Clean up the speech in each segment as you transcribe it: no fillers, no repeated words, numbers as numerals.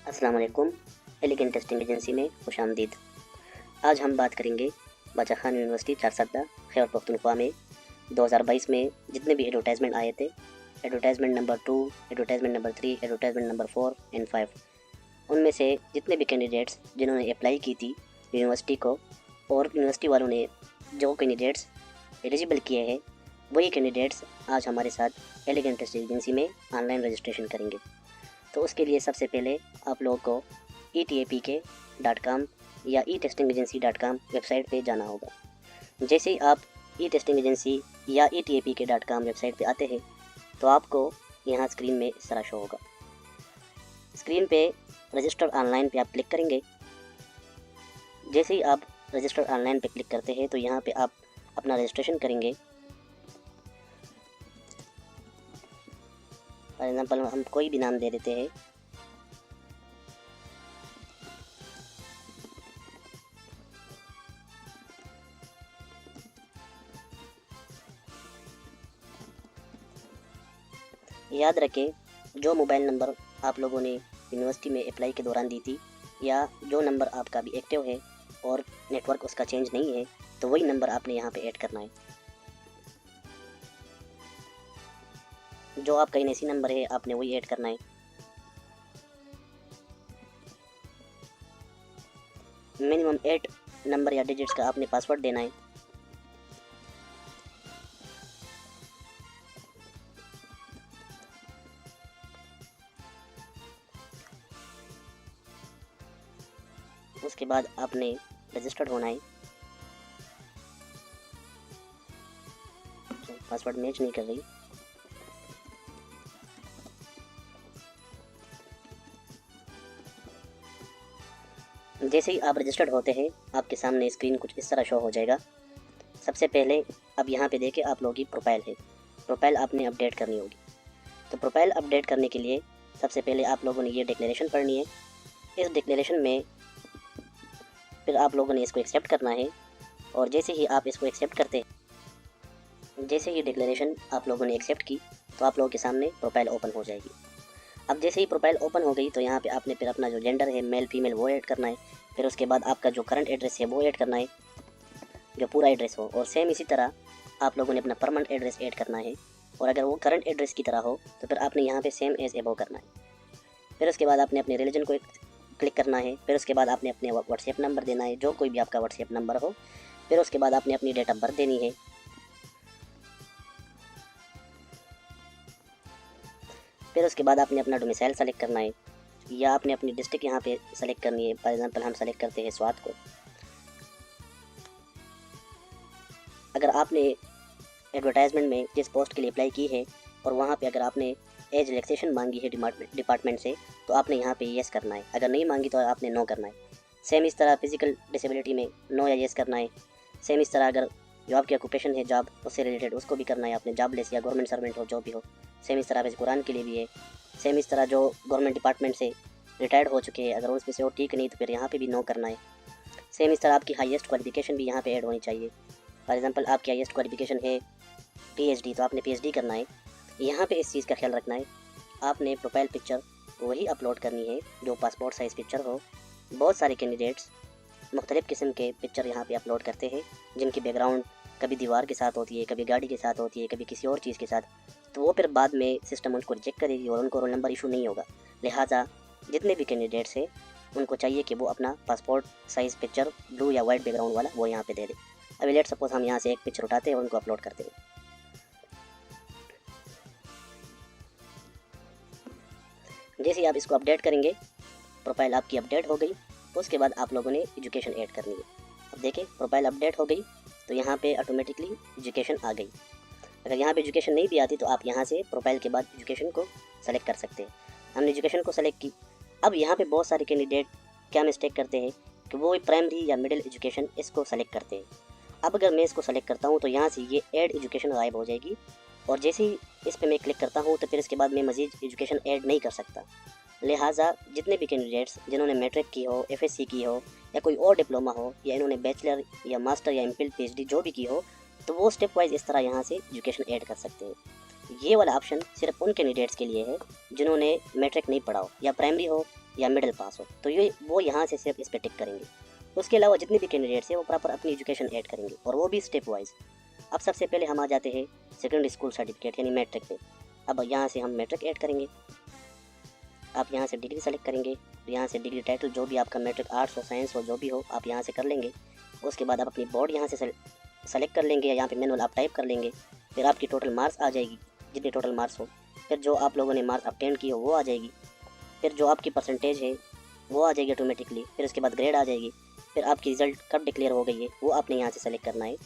अस्सलाम वालेकुम। Elegant testing agency में खुशामदीद। आज हम बात करेंगे बादशाह खान यूनिवर्सिटी चारसद्दा खैबर पख्तूनख्वा में 2022 में जितने भी एडवर्टाइजमेंट आए थे, advertisement number 2, advertisement number 3, advertisement number 4 and 5, उनमें से जितने भी कैंडिडेट्स जिन्होंने अप्लाई की थी यूनिवर्सिटी को और यूनिवर्सिटी वालों ने जो कैंडिडेट्स एलिजिबल किए हैं, वही कैंडिडेट्स आज हमारे साथ एलिगेंट टेस्टिंग एजेंसी में ऑनलाइन रजिस्ट्रेशन करेंगे। तो उसके लिए सबसे पहले आप लोगों को etapk.com या etestingagency.com वेबसाइट पे जाना होगा। जैसे ही आप टेस्टिंग एजेंसी या etapk.com वेबसाइट पे आते हैं तो आपको यहाँ स्क्रीन में इस तरह शो होगा। स्क्रीन पे रजिस्टर ऑनलाइन पे आप क्लिक करेंगे। जैसे ही आप रजिस्टर ऑनलाइन पे क्लिक करते हैं तो यहाँ पे आप अपना रजिस्ट्रेशन करेंगे। फॉर एग्ज़ाम्पल हम कोई भी नाम दे देते हैं। याद रखें, जो मोबाइल नंबर आप लोगों ने यूनिवर्सिटी में अप्लाई के दौरान दी थी या जो नंबर आपका भी एक्टिव है और नेटवर्क उसका चेंज नहीं है, तो वही नंबर आपने यहाँ पे ऐड करना है। जो आपका एनएसी नंबर है आपने वही ऐड करना है। मिनिमम 8 नंबर या डिजिट्स का आपने पासवर्ड देना है। उसके बाद आपने रजिस्टर्ड होना है। पासवर्ड मैच नहीं कर रही। जैसे ही आप रजिस्टर्ड होते हैं आपके सामने स्क्रीन कुछ इस तरह शो हो जाएगा। सबसे पहले अब यहाँ पे देखें आप लोगों की प्रोफाइल है। प्रोफाइल आपने अपडेट करनी होगी। तो प्रोफाइल अपडेट करने के लिए सबसे पहले आप लोगों ने ये डिक्लेरेशन पढ़नी है। इस डिक्लेरेशन में फिर आप लोगों ने इसको एक्सेप्ट करना है और जैसे ही आप इसको एक्सेप्ट करते हैं, जैसे ही डिक्लेरेशन आप लोगों ने एक्सेप्ट की तो आप लोगों के सामने प्रोफाइल ओपन हो जाएगी। अब जैसे ही प्रोफाइल ओपन हो गई तो यहाँ पे आपने फिर अपना जो जेंडर है मेल फीमेल वो ऐड करना है। फिर उसके बाद आपका जो करंट एड्रेस है वो ऐड करना है, जो पूरा एड्रेस हो। और सेम इसी तरह आप लोगों ने अपना परमानेंट एड्रेस ऐड करना है और अगर वो करंट एड्रेस की तरह हो तो फिर आपने यहाँ पे सेम एज एबो करना है। फिर उसके बाद आपने अपने रिलीजन को क्लिक करना है। फिर उसके बाद आपने अपने व्हाट्सएप नंबर देना है, जो कोई भी आपका व्हाट्सएप नंबर हो। फिर उसके बाद आपने अपनी डेट ऑफ बर्थ देनी है। फिर उसके बाद आपने अपना डोमिसाइल सेलेक्ट करना है या आपने अपनी डिस्ट्रिक्ट यहाँ पे सेलेक्ट करनी है। फॉर एग्जांपल हम सेलेक्ट करते हैं स्वात को। अगर आपने एडवर्टाइजमेंट में जिस पोस्ट के लिए अप्लाई की है और वहाँ पे अगर आपने एज रिलैक्सेशन मांगी है डिपार्टमेंट से तो आपने यहाँ पे येस करना है। अगर नहीं मांगी तो आपने नो करना है। सेम इस तरह फिजिकल डिसेबिलिटी में नो या येस करना है। सेम इस तरह अगर जो आपकी ऑक्यूपेशन है जॉब उससे रिलेटेड उसको भी करना है आपने, जॉबलेस या गवर्नमेंट सर्वेंट हो जो भी हो। सेम इस तरह वैसे कुरान के लिए भी है। सेम इस तरह जो गवर्नमेंट डिपार्टमेंट से रिटायर्ड हो चुके हैं अगर उसमें से वो ठीक नहीं तो फिर यहाँ पे भी नो करना है। सेम इस तरह आपकी हाईएस्ट क्वालिफिकेशन भी यहाँ पे ऐड होनी चाहिए। फॉर एग्जांपल आपकी हाईएस्ट क्वालिफिकेशन है पीएचडी तो आपने पीएचडी करना है। यहाँ पे इस चीज़ का ख्याल रखना है, आपने प्रोफाइल पिक्चर वही अपलोड करनी है जो पासपोर्ट साइज़ पिक्चर हो। बहुत सारे कैंडिडेट्स मुख्तलिफ़ किस्म के पिक्चर यहाँ पे अपलोड करते हैं जिनकी बैकग्राउंड कभी दीवार के साथ होती है, कभी गाड़ी के साथ होती है, कभी किसी और चीज़ के साथ। तो वो फिर बाद में सिस्टम उनको रिजेक्ट करेगी और उनको रोल नंबर इशू नहीं होगा। लिहाजा जितने भी कैंडिडेट्स हैं उनको चाहिए कि वो अपना पासपोर्ट साइज़ पिक्चर ब्लू या वाइट बैकग्राउंड वाला वो यहाँ पे दे दें। अभी लेट सपोज हम यहाँ से एक पिक्चर उठाते हैं और उनको अपलोड करते हैं। जैसे ही आप इसको अपडेट करेंगे प्रोफाइल आपकी अपडेट हो गई। उसके बाद आप लोगों ने एजुकेशन ऐड करनी है। अब देखें प्रोफाइल अपडेट हो गई तो यहाँ पे ऑटोमेटिकली एजुकेशन आ गई। अगर यहाँ पे एजुकेशन नहीं भी आती तो आप यहाँ से प्रोफाइल के बाद एजुकेशन को सेलेक्ट कर सकते हैं। हमने एजुकेशन को सेलेक्ट की। अब यहाँ पे बहुत सारे कैंडिडेट क्या मिस्टेक करते हैं कि वो प्राइमरी या मिडिल एजुकेशन इसको सेलेक्ट करते हैं। अब अगर मैं इसको सेलेक्ट करता हूँ तो यहाँ से ये ऐड एजुकेशन गायब हो जाएगी और जैसे ही इस पर मैं क्लिक करता हूँ तो फिर इसके बाद मैं मज़ीद एजुकेशन ऐड नहीं कर सकता। लिहाजा जितने भी कैंडिडेट्स जिन्होंने मैट्रिक की हो, एफएससी की हो या कोई और डिप्लोमा हो या इन्होंने बैचलर या मास्टर या एमफिल पीएचडी जो भी की हो तो वो स्टेप वाइज इस तरह यहाँ से एजुकेशन ऐड कर सकते हैं। ये वाला ऑप्शन सिर्फ उन कैंडिडेट्स के लिए है जिन्होंने मैट्रिक नहीं पढ़ा हो या प्राइमरी हो या मिडिल पास हो, तो ये वो यहाँ से सिर्फ इस पर टिक करेंगे। उसके अलावा जितने भी कैंडिडेट्स हैं वो प्रॉपर अपनी एजुकेशन ऐड करेंगे, और वो भी स्टेप वाइज। अब सबसे पहले हम आ जाते हैं सेकेंडरी स्कूल सर्टिफिकेट यानी मैट्रिक पे। अब यहाँ से हम मैट्रिक ऐड करेंगे। आप यहाँ से डिग्री सेलेक्ट करेंगे, तो यहाँ से डिग्री टाइटल जो भी आपका मैट्रिक आर्ट्स हो साइंस हो जो भी हो आप यहाँ से कर लेंगे। उसके बाद आप अपनी बोर्ड यहाँ से सेलेक्ट कर लेंगे, या यहाँ पे मैनुअल आप टाइप कर लेंगे। फिर आपकी टोटल मार्क्स आ जाएगी, जितने टोटल मार्क्स हो। फिर जो आप लोगों ने मार्क्स अपटेन की हो वो आ जाएगी। फिर जो आपकी परसेंटेज है वो आ जाएगी ऑटोमेटिकली। फिर उसके बाद ग्रेड आ जाएगी। फिर आपकी रिज़ल्ट कब डिक्लेयर हो गई है वो आपने यहाँ से सेलेक्ट करना है।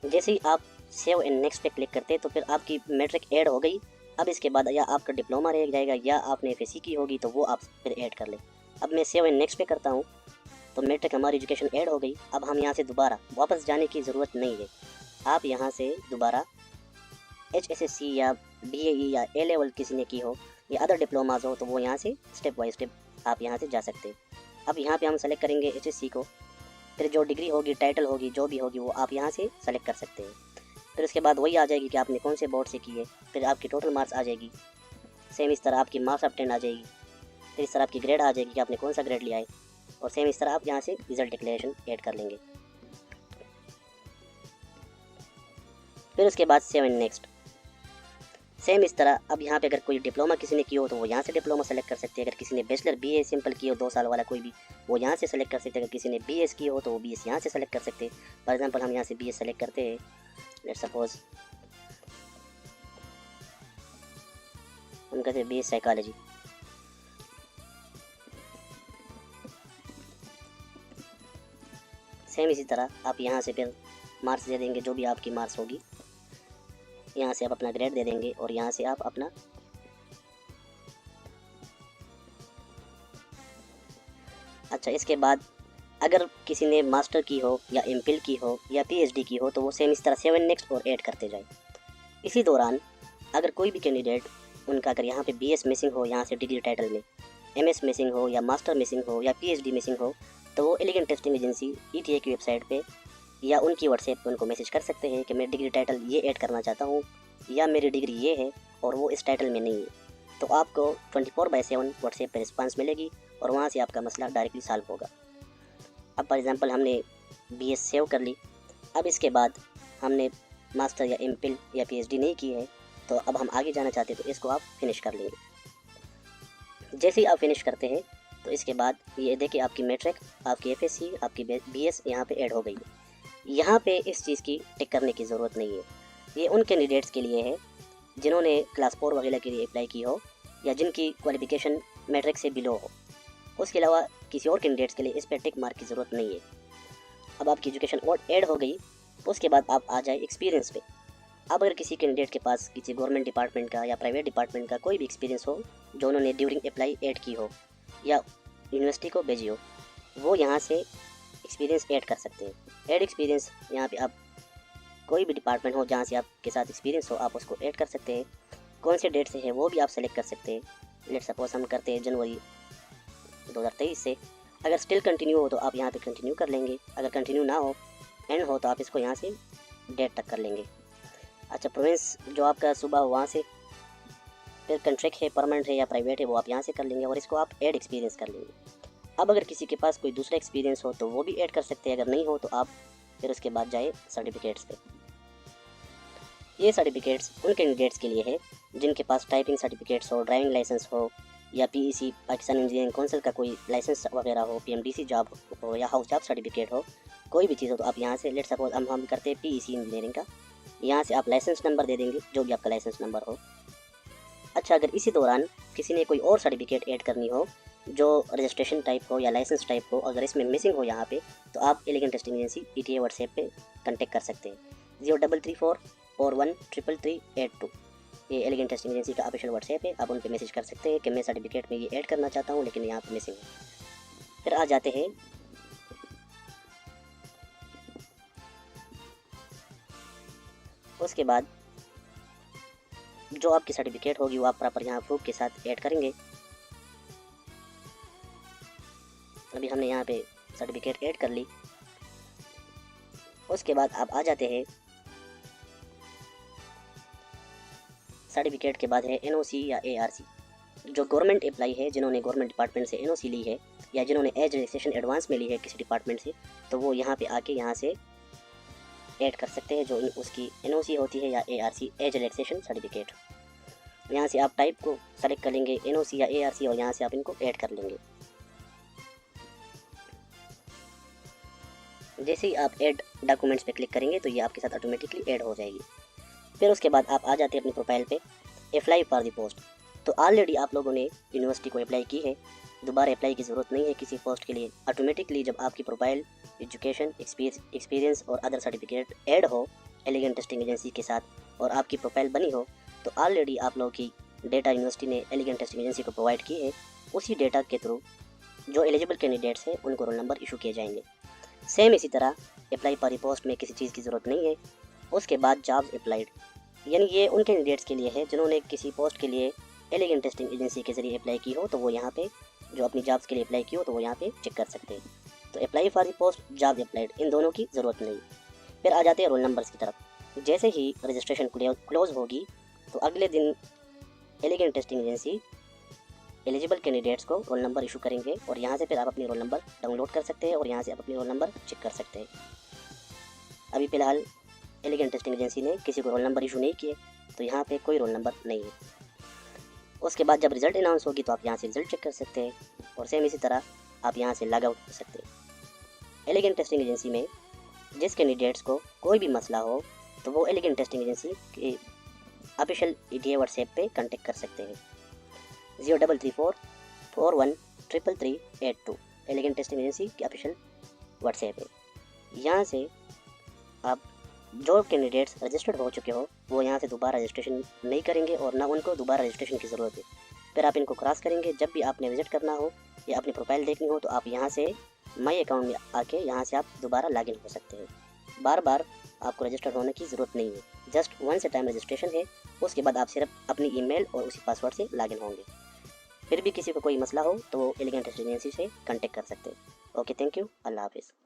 जैसे ही आप सेव एंड नेक्स्ट पे क्लिक करते हैं तो फिर आपकी मैट्रिक ऐड हो गई। अब इसके बाद या आपका डिप्लोमा रह जाएगा या आपने एफएससी की होगी तो वो आप फिर ऐड कर लें। अब मैं सेव एंड नेक्स्ट पे करता हूँ, तो मैट्रिक हमारी एजुकेशन ऐड हो गई। अब हम यहाँ से दोबारा वापस जाने की ज़रूरत नहीं है। आप यहाँ से दोबारा HSSC या BAE या A लेवल किसी ने की हो या अदर डिप्लोमाज हो तो वो यहाँ से स्टेप बाय स्टेप आप यहाँ से जा सकते हैं। अब यहाँ पे हम सेलेक्ट करेंगे HSC को। फिर जो डिग्री होगी टाइटल होगी जो भी होगी वो आप यहाँ से सेलेक्ट कर सकते हैं। फिर उसके बाद वही आ जाएगी कि आपने कौन से बोर्ड से की है। फिर आपकी टोटल मार्क्स आ जाएगी। सेम इस तरह आपकी मार्क्स अपटेंड आ जाएगी। फिर इस तरह आपकी ग्रेड आ जाएगी कि आपने कौन सा ग्रेड लिया है। और सेम इस तरह आप यहाँ से रिजल्ट डिक्लेरेशन ऐड कर लेंगे। फिर उसके बाद सेव एंड नेक्स्ट। सेम इस तरह अब यहाँ पे अगर कोई डिप्लोमा किसी ने की हो तो वो यहाँ से डिप्लोमा सेलेक्ट कर सकते हैं। अगर किसी ने बैचलर BA सिंपल की हो 2 साल वाला कोई भी वो यहाँ से सेलेक्ट कर सकते हैं। अगर किसी ने BS की हो तो वो BS यहाँ से सेलेक्ट कर सकते हैं। फॉर एग्जांपल हम यहाँ से BS सेलेक्ट करते हैं। लेट्स सपोज हम कहते हैं BS साइकोलॉजी। सेम इसी तरह आप यहाँ से फिर मार्क्स दे देंगे जो भी आपकी मार्क्स होगी। यहाँ से आप अपना ग्रेड दे देंगे और यहाँ से आप अपना अच्छा इसके बाद अगर किसी ने मास्टर की हो या MPhil की हो या PhD की हो तो वो सेम इस तरह 7 नेक्स्ट और ऐड करते जाए। इसी दौरान अगर कोई भी कैंडिडेट उनका अगर यहाँ पे BS मिसिंग हो यहाँ से डिग्री टाइटल में, MS मिसिंग हो या मास्टर मिसिंग हो या PhD मिसिंग हो तो वो एलिगेंट टेस्टिंग एजेंसी ETA की वेबसाइट पे या उनकी व्हाट्सएप पे उनको मैसेज कर सकते हैं कि मैं डिग्री टाइटल ये ऐड करना चाहता हूँ या मेरी डिग्री ये है और वो इस टाइटल में नहीं है। तो आपको 24/7 व्हाट्सएप पे रिस्पांस मिलेगी और वहाँ से आपका मसला डायरेक्टली सॉल्व होगा। अब फॉर एग्जांपल हमने BS सेव कर ली। अब इसके बाद हमने मास्टर या MPhil या PhD नहीं की है तो अब हम आगे जाना चाहते हैं तो इसको आप फिनिश कर लेंगे। जैसे ही आप फिनिश करते हैं तो इसके बाद ये देखिए आपकी मैट्रिक, आपकी FSC, आपकी BS यहाँ पे ऐड हो गई है। यहाँ पे इस चीज़ की टिक करने की ज़रूरत नहीं है। ये उन कैंडिडेट्स के लिए है जिन्होंने क्लास 4 वगैरह के लिए अप्लाई की हो या जिनकी क्वालिफिकेशन मैट्रिक से बिलो हो। उसके अलावा किसी और कैंडिडेट्स के लिए इस पर टिक मार्क की ज़रूरत नहीं है। अब आपकी एजुकेशन और ऐड हो गई। उसके बाद आप आ जाए एक्सपीरियंस पे। अब अगर किसी कैंडिडेट के पास किसी गवर्नमेंट डिपार्टमेंट का या प्राइवेट डिपार्टमेंट का कोई भी एक्सपीरियंस हो जो उन्होंने ड्यूरिंग अप्लाई ऐड की हो या यूनिवर्सिटी को भेजी हो, वो यहाँ से एक्सपीरियंस ऐड कर सकते हैं। ऐड एक्सपीरियंस यहाँ पे आप कोई भी डिपार्टमेंट हो जहाँ से आपके साथ एक्सपीरियंस हो आप उसको ऐड कर सकते हैं। कौन से डेट से है वो भी आप सेलेक्ट कर सकते हैं। लेट सपोज हम करते हैं जनवरी 2023 से। अगर स्टिल कंटिन्यू हो तो आप यहाँ पे कंटिन्यू कर लेंगे। अगर कंटिन्यू ना हो, एंड हो, तो आप इसको यहाँ से डेट तक कर लेंगे। अच्छा, प्रोविंस जो आपका सुबह हो वहाँ से, फिर कंट्रैक्ट है, परमानेंट है या प्राइवेट है वो आप यहाँ से कर लेंगे और इसको आप ऐड एक्सपीरियंस कर लेंगे। अब अगर किसी के पास कोई दूसरा एक्सपीरियंस हो तो वो भी ऐड कर सकते हैं। अगर नहीं हो तो आप फिर उसके बाद जाए सर्टिफिकेट्स पे। ये सर्टिफिकेट्स उन कैंडिडेट्स के लिए है जिनके पास टाइपिंग सर्टिफिकेट्स हो, ड्राइविंग लाइसेंस हो या PEC पाकिस्तान इंजीनियरिंग काउंसिल का कोई लाइसेंस वगैरह हो, PMDC जॉब हो या हाउस जॉब सर्टिफिकेट हो, कोई भी चीज़ हो तो आप यहाँ से लेट सपोज हम करते हैं PEC इंजीनियरिंग का, यहाँ से आप लाइसेंस नंबर दे देंगे जो भी आपका लाइसेंस नंबर हो। अच्छा, अगर इसी दौरान किसी ने कोई और सर्टिफिकेट ऐड करनी हो जो रजिस्ट्रेशन टाइप हो या लाइसेंस टाइप हो, अगर इसमें मिसिंग हो यहाँ पे तो आप elegant testing agency ETA WhatsApp पे कांटेक्ट कर सकते हैं 0334413382। ये एलिगेंट टेस्टिंग एजेंसी का ऑफिशियल व्हाट्सएप है। आप उन पे मैसेज कर सकते हैं कि मैं सर्टिफिकेट में ये ऐड करना चाहता हूँ लेकिन यहाँ पे मिसिंग है। फिर आ जाते हैं उसके बाद जो आपकी सर्टिफिकेट होगी वो आप प्रॉपर यहाँ प्रूफ के साथ ऐड करेंगे। अभी हमने यहाँ पे सर्टिफिकेट ऐड कर ली। उसके बाद आप आ जाते हैं सर्टिफिकेट के बाद है NOC या ARC। जो गवर्नमेंट एम्प्लॉई है, जिन्होंने गवर्नमेंट डिपार्टमेंट से एनओसी ली है या जिन्होंने एज रिलैक्सेशन एडवांस में ली है किसी डिपार्टमेंट से, तो वो यहाँ पे आके यहाँ से ऐड कर सकते हैं जो उसकी एनओसी होती है या एआरसी, एज रिलैक्सेशन सर्टिफिकेट। यहाँ से आप टाइप को सेलेक्ट कर लेंगे, एनओसी या एआरसी, और यहाँ से आप इनको ऐड कर लेंगे। जैसे ही आप ऐड डॉक्यूमेंट्स पे क्लिक करेंगे तो ये आपके साथ ऑटोमेटिकली ऐड हो जाएगी। फिर उसके बाद आप आ जाते हैं अपनी प्रोफाइल पे, अप्लाई फॉर द पोस्ट। तो ऑलरेडी आप लोगों ने यूनिवर्सिटी को अप्लाई की है, दोबारा अप्लाई की ज़रूरत नहीं है किसी पोस्ट के लिए। ऑटोमेटिकली जब आपकी प्रोफाइल, एजुकेशन, एक्सपीरियंस और अदर सर्टिफिकेट ऐड हो एलिगेंट टेस्टिंग एजेंसी के साथ और आपकी प्रोफाइल बनी हो, तो ऑलरेडी आप लोगों की डेटा यूनिवर्सिटी ने एलिगेंट टेस्टिंग एजेंसी को प्रोवाइड की है। उसी डेटा के थ्रू जो एलिजिबल कैंडिडेट्स हैं उनको रोल नंबर इशू किए जाएंगे। सेम इसी तरह अप्लाई फॉर पोस्ट में किसी चीज़ की ज़रूरत नहीं है। उसके बाद जॉब्स अप्लाइड, यानी ये उन कैंडिडेट्स के लिए है जिन्होंने किसी पोस्ट के लिए एलिगेंट टेस्टिंग एजेंसी के ज़रिए अप्लाई की हो, तो वो यहाँ पे जो अपनी जॉब्स के लिए अप्लाई की हो तो वो यहाँ पे चेक कर सकते हैं। तो apply for the post, job applied, इन दोनों की ज़रूरत नहीं। फिर आ जाते हैं रोल नंबर्स की तरफ। जैसे ही रजिस्ट्रेशन क्लोज होगी तो अगले दिन elegant testing agency eligible candidates को रोल नंबर इशू करेंगे और यहाँ से फिर आप अपनी रोल नंबर डाउनलोड कर सकते हैं और यहाँ से आप अपनी रोल नंबर चेक कर सकते हैं। अभी फ़िलहाल एलिगेंट टेस्टिंग एजेंसी ने किसी को रोल नंबर इशू नहीं किए, तो यहाँ पे कोई रोल नंबर नहीं है। उसके बाद जब रिज़ल्ट अनाउंस होगी तो आप यहाँ से रिज़ल्ट चेक कर सकते हैं और सेम इसी तरह आप यहाँ से लॉग आउट कर सकते हैं। एलिगेंट टेस्टिंग एजेंसी में जिस कैंडिडेट्स को कोई भी मसला हो तो वो एलिगेंट टेस्टिंग एजेंसी के ऑफिशियल ETA व्हाट्सएप पे कांटेक्ट कर सकते हैं। 0334133382 एलिगेंट टेस्टिंग एजेंसी की ऑफिशियल व्हाट्सएप है। यहाँ से आप जो कैंडिडेट्स रजिस्टर्ड हो चुके हो वो यहाँ से दोबारा रजिस्ट्रेशन नहीं करेंगे और ना उनको दोबारा रजिस्ट्रेशन की ज़रूरत है। फिर आप इनको क्रॉस करेंगे। जब भी आपने विजिट करना हो या अपनी प्रोफाइल देखनी हो तो आप यहाँ से माई अकाउंट में आके यहाँ से आप दोबारा लॉगिन हो सकते हैं। बार बार आपको रजिस्टर होने की ज़रूरत नहीं है, just once a time registration है। उसके बाद आप सिर्फ अपनी ईमेल और उसी पासवर्ड से लॉगिन होंगे। फिर भी किसी को कोई मसला हो तो वो एलिगेंट टेस्टिंग एजेंसी से कांटेक्ट कर सकते हैं। ओके, थैंक यू, अल्लाह हाफिज़।